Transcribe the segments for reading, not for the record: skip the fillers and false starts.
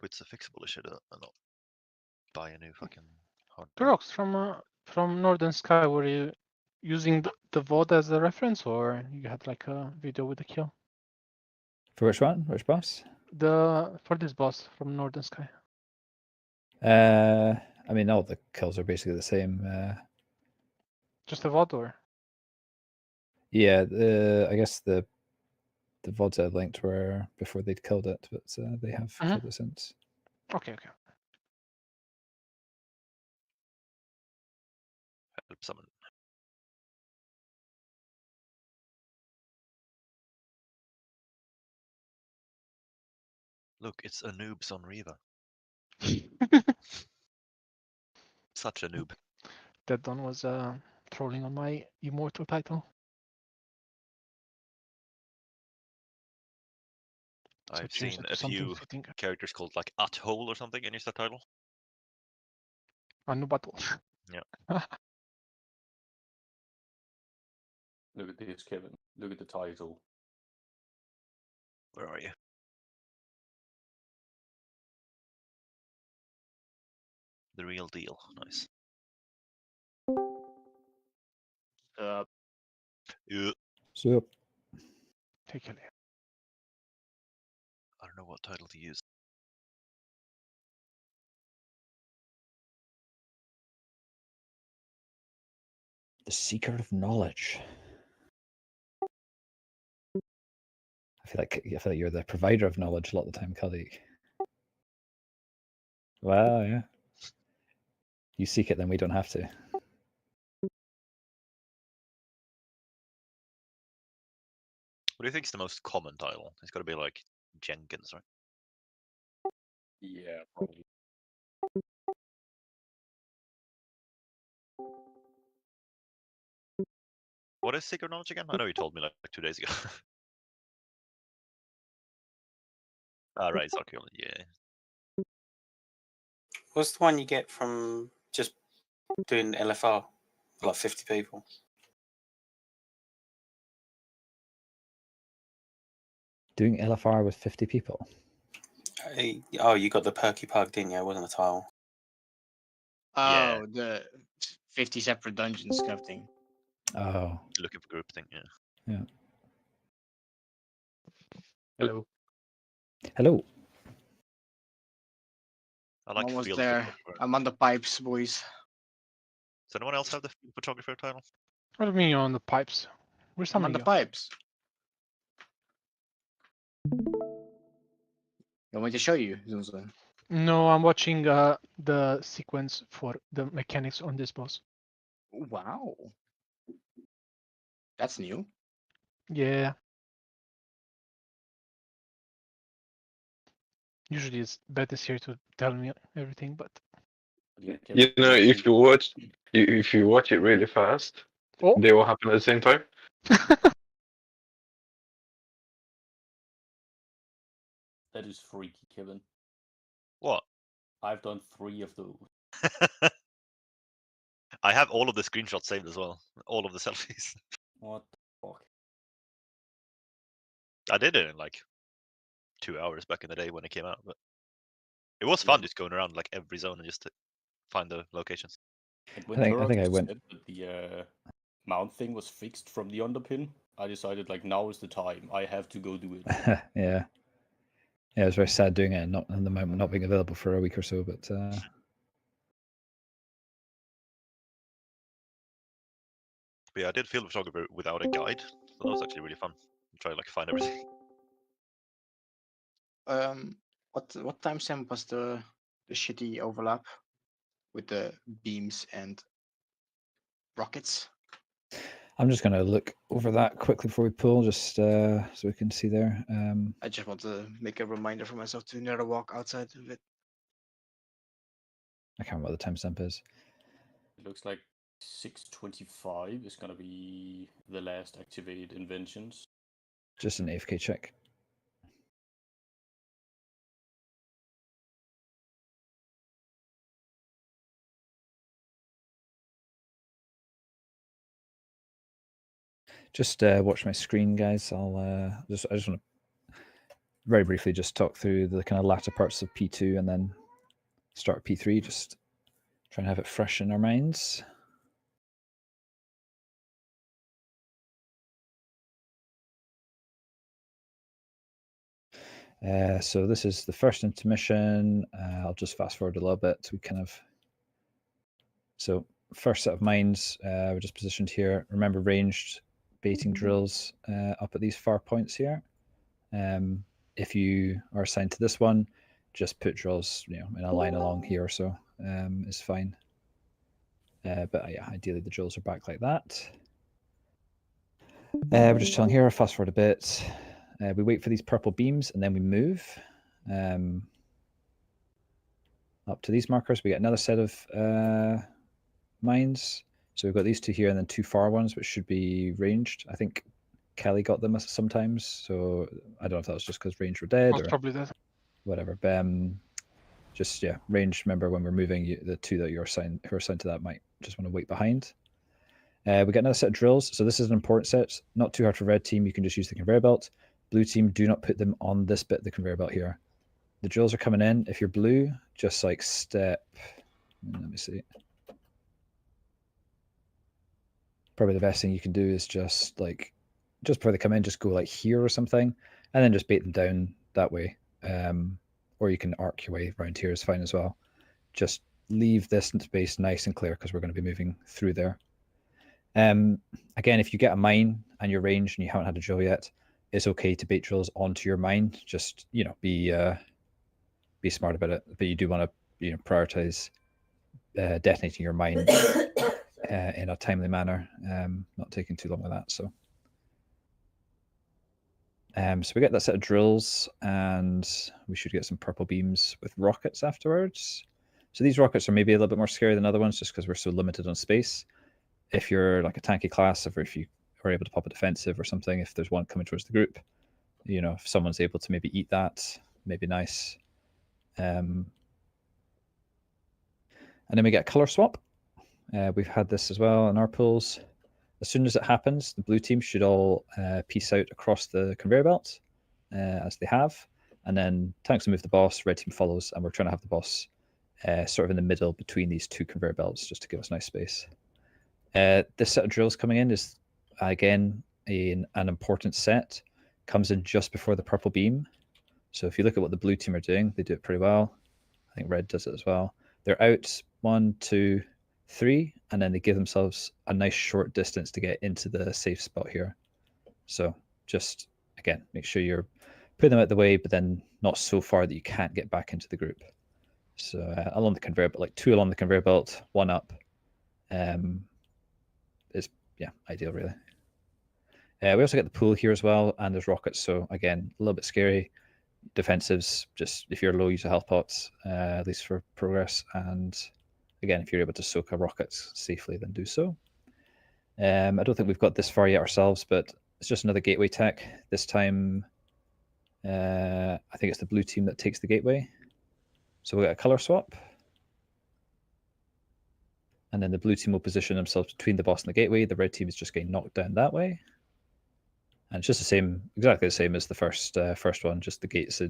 hope it's a fixable issue and not buy a new fucking hard drive. Drox, from Northern Sky, were you using the VOD as a reference, or you had like a video with the kill? For which one? Which boss? For this boss from Northern Sky. I mean, all the kills are basically the same. Just a VOD, or? Yeah, I guess the VODs I linked were before they'd killed it, but they have killed it since. Okay. Help summon. Look, it's a noobs on Riva. Such a noob. That Don was trolling on my immortal title. So I've change seen that to a something few fitting. characters called like At-Hole or something in your subtitle. A new battle. Yeah. Look at this, Kevin. Look at the title. Where are you? The real deal. Nice. Yeah. So, Take a look. I don't know what title to use. the seeker of knowledge. I feel like you're the provider of knowledge a lot of the time, Khalid. Well, yeah. You seek it, then we don't have to. What do you think is the most common title? It's got to be like Jenkins, right? Yeah, probably. What is Secret Knowledge again? I know you told me like 2 days ago. Right, it's archaeology. Yeah. What's the one you get from just doing LFR? Like 50 people. Doing LFR with 50 people. Oh, you got the perky pug, didn't you? It wasn't a tile. Yeah. Oh, the 50 separate dungeons kind of thing. Oh, Looking for group thing, yeah. yeah. Hello. Hello. I like Almost field there. photographer. I'm on the pipes, boys. Does anyone else have the field photographer title? What do you mean you're on the pipes? We're I'm on summoning the you. pipes. You want me to show you, Zunzun? No, I'm watching the sequence for the mechanics on this boss. Wow. That's new. Yeah. Usually it's Bet is here to tell me everything, but Yeah, You Kevin, know, you if you watch it really fast, oh, they all happen at the same time. that is freaky, Kevin. What? I've done 3 of those. I have all of the screenshots saved as well. All of the selfies. What the fuck? I did it in like 2 hours back in the day when it came out, but it was fun just going around like every zone and just to find the locations. And when I think Turok I went. said that the mount thing was fixed from the underpin, I decided like now is the time. I have to go do it. Yeah. Yeah, it was very sad doing it and not in the moment not being available for a week or so, but But yeah, I did field photographer without a guide, so that was actually really fun. Try to like find everything. What timestamp was the shitty overlap with the beams and rockets? I'm just going to look over that quickly before we pull, just so we can see there. I just want to make a reminder for myself to never walk outside of it. I can't remember what the timestamp is. It looks like 6:25 is gonna be the last activated inventions. Just an AFK check. Just watch my screen, guys. I just want to very briefly just talk through the kind of latter parts of P2 and then start P3, just try and have it fresh in our minds. So this is the first intermission. I'll just fast forward a little bit. We kind of, so first set of mines, we're just positioned here. Remember ranged baiting drills up at these far points here. If you are assigned to this one, just put drills, you know, in a line along here or so is fine. But yeah, ideally the drills are back like that. We're just chilling here, fast forward a bit. We wait for these purple beams and then we move up to these markers. We get another set of mines. So we've got these two here and then two far ones, which should be ranged. I think Kelly got them sometimes. So I don't know if that was just because range were dead Most or probably that. whatever. But just, yeah, range. Remember when we're moving, the two that you're assigned, who are assigned to that might just want to wait behind. We get another set of drills. So this is an important set. Not too hard for red team. You can just use the conveyor belt. Blue team, do not put them on this bit of the conveyor belt here. The drills are coming in. If you're blue, just like step. Let me see. Probably the best thing you can do is just before they come in, just go like here or something, and then just bait them down that way. Or you can arc your way around here is fine as well. Just leave this space nice and clear because we're going to be moving through there. Again, if you get a mine and you're ranged and you haven't had a drill yet, it's okay to bait drills onto your mine. Just, you know, be smart about it. But you do want to, you know, prioritize detonating your mine in a timely manner, not taking too long with that. So we get that set of drills and we should get some purple beams with rockets afterwards. So these rockets are maybe a little bit more scary than other ones just because we're so limited on space. If you're like a tanky class, or if you are able to pop a defensive or something, if there's one coming towards the group, you know, if someone's able to maybe eat that, maybe nice. And then we get a color swap. We've had this as well in our pools. As soon as it happens, the blue team should all piece out across the conveyor belt, as they have. And then tanks will move the boss, red team follows, and we're trying to have the boss sort of in the middle between these two conveyor belts just to give us nice space. This set of drills coming in is, again, an important set. Comes in just before the purple beam. So if you look at what the blue team are doing, they do it pretty well. I think red does it as well. They're out 1, 2, 3, and then they give themselves a nice short distance to get into the safe spot here. So just, again, make sure you're putting them out the way, but then not so far that you can't get back into the group. So along the conveyor belt, like 2 along the conveyor belt, 1 up, is, yeah, ideal really. We also get the pool here as well, and there's rockets. So again, a little bit scary. Defensives, just if you're low, use a health pots, at least for progress. And again, if you're able to soak a rockets safely, then do so. I don't think we've got this far yet ourselves, but it's just another gateway tech. This time, I think it's the blue team that takes the gateway. So we'll get a color swap. And then the blue team will position themselves between the boss and the gateway. The red team is just getting knocked down that way. And it's just the same, exactly the same as the first one, just the gates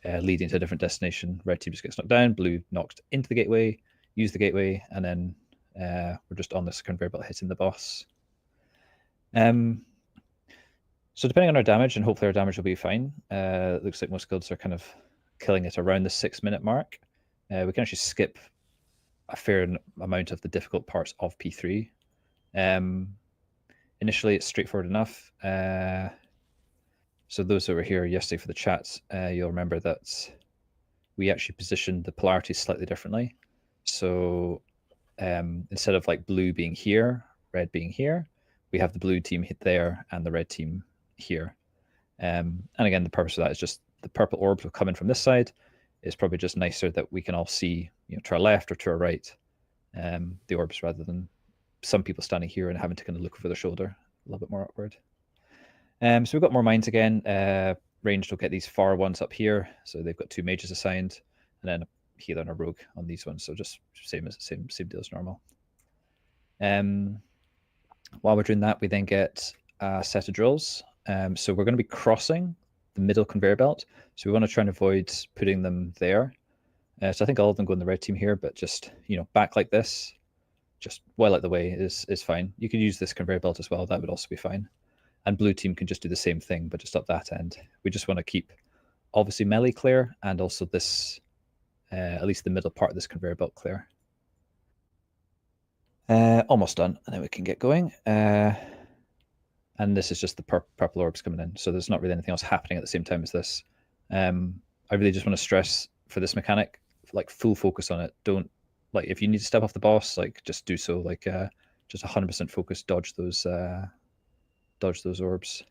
leading to a different destination. Red team just gets knocked down, blue knocked into the gateway, use the gateway, and then we're just on this conveyor belt hitting the boss. So depending on our damage, and hopefully our damage will be fine, it looks like most guilds are kind of killing it around the 6-minute mark. We can actually skip a fair amount of the difficult parts of P3. Initially, it's straightforward enough. So those that were here yesterday for the chats, you'll remember that we actually positioned the polarities slightly differently. So instead of like blue being here, red being here, we have the blue team hit there and the red team here. And again, the purpose of that is just the purple orbs will come in from this side. It's probably just nicer that we can all see, you know, to our left or to our right, the orbs, rather than some people standing here and having to kind of look over their shoulder. A little bit more awkward. So we've got more mines again. Ranged will get these far ones up here. So they've got 2 mages assigned, and then a healer and a rogue on these ones. So just same deal as normal. While we're doing that, we then get a set of drills. So we're going to be crossing the middle conveyor belt. So we want to try and avoid putting them there. So I think all of them go in the red team here, but just, you know, back like this, just well out the way is fine. You could use this conveyor belt as well. That would also be fine. And blue team can just do the same thing, but just up that end. We just want to keep obviously melee clear and also this, at least the middle part of this conveyor belt clear. Almost done, and then we can get going. And this is just the purple orbs coming in. So there's not really anything else happening at the same time as this. I really just want to stress for this mechanic, like full focus on it. Don't, like, if you need to step off the boss, like just do so. Like just 100% focus, dodge those orbs.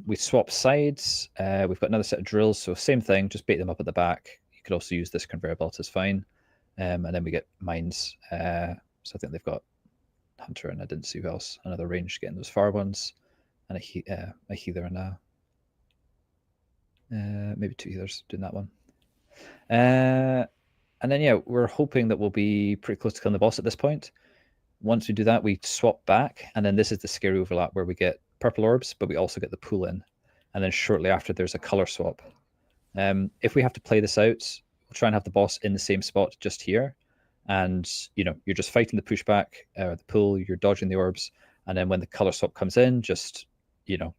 We swap sides. We've got another set of drills, so same thing, just bait them up at the back. You could also use this conveyor belt as fine. And then we get mines. So I think they've got Hunter, and I didn't see who else. Another range getting those far ones, and a healer and maybe two healers doing that one. And then yeah, we're hoping that we'll be pretty close to killing the boss at this point. Once we do that, we swap back, and then this is the scary overlap where we get purple orbs, but we also get the pull in. And then shortly after, there's a color swap. If we have to play this out, we'll try and have the boss in the same spot just here. And, you know, you're just fighting the pushback or the pull, you're dodging the orbs. And then when the color swap comes in, just, you know,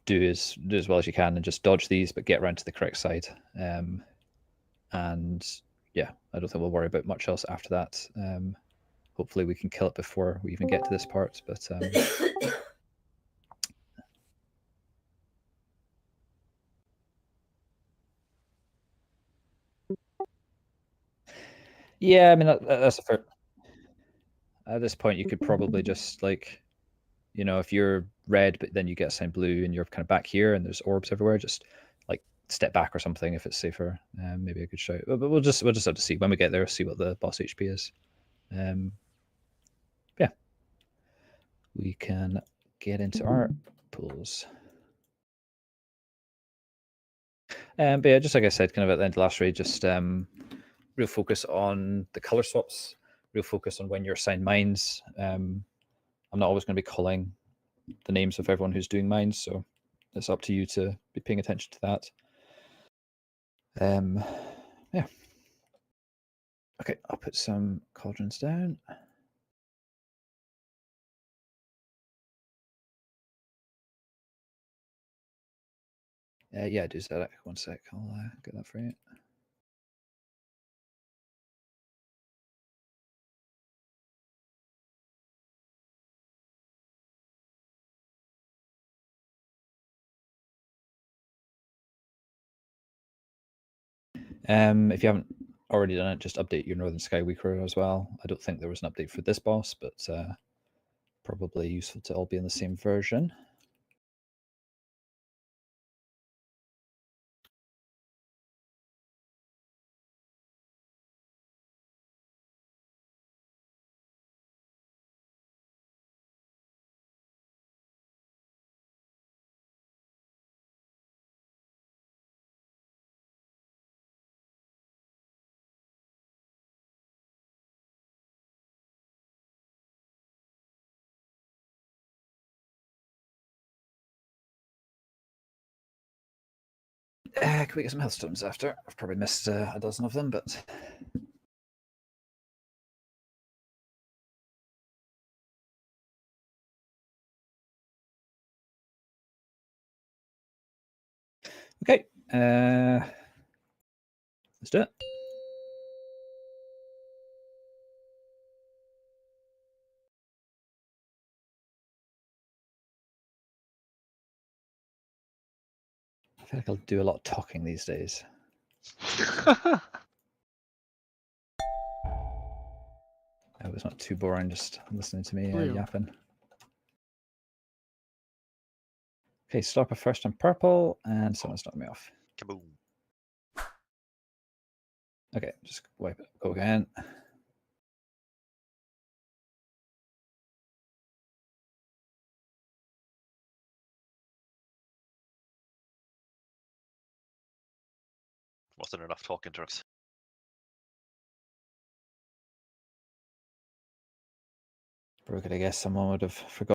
do as well as you can and just dodge these, but get around to the correct side. And yeah, I don't think we'll worry about much else after that. Hopefully we can kill it before we even get to this part, but yeah, I mean that's a fair. At this point, you could probably just, like, you know, if you're red, but then you get assigned blue, and you're kind of back here, and there's orbs everywhere, just like step back or something if it's safer. Maybe a good shout, but we'll just have to see when we get there. See what the boss HP is. Yeah, we can get into our pools. But yeah, just like I said, kind of at the end of last raid, just real focus on the color swaps, real focus on when you're assigned mines. I'm not always going to be calling the names of everyone who's doing mines, so it's up to you to be paying attention to that. Yeah. Okay, I'll put some cauldrons down. Yeah, do that. 1 sec. I'll get that for you. If you haven't already done it, just update your Northern Sky Weaker as well. I don't think there was an update for this boss, but probably useful to all be in the same version. Can we get some healthstones after? I've probably missed a dozen of them, but okay. Let's do it. I feel like I'll do a lot of talking these days. I hope it's not too boring just listening to me yapping. Okay, stop a first on purple, and someone's knocked me off. Kaboom. Okay, just wipe it. Go again. Wasn't enough talking trucks. Broken, I guess someone would have forgotten.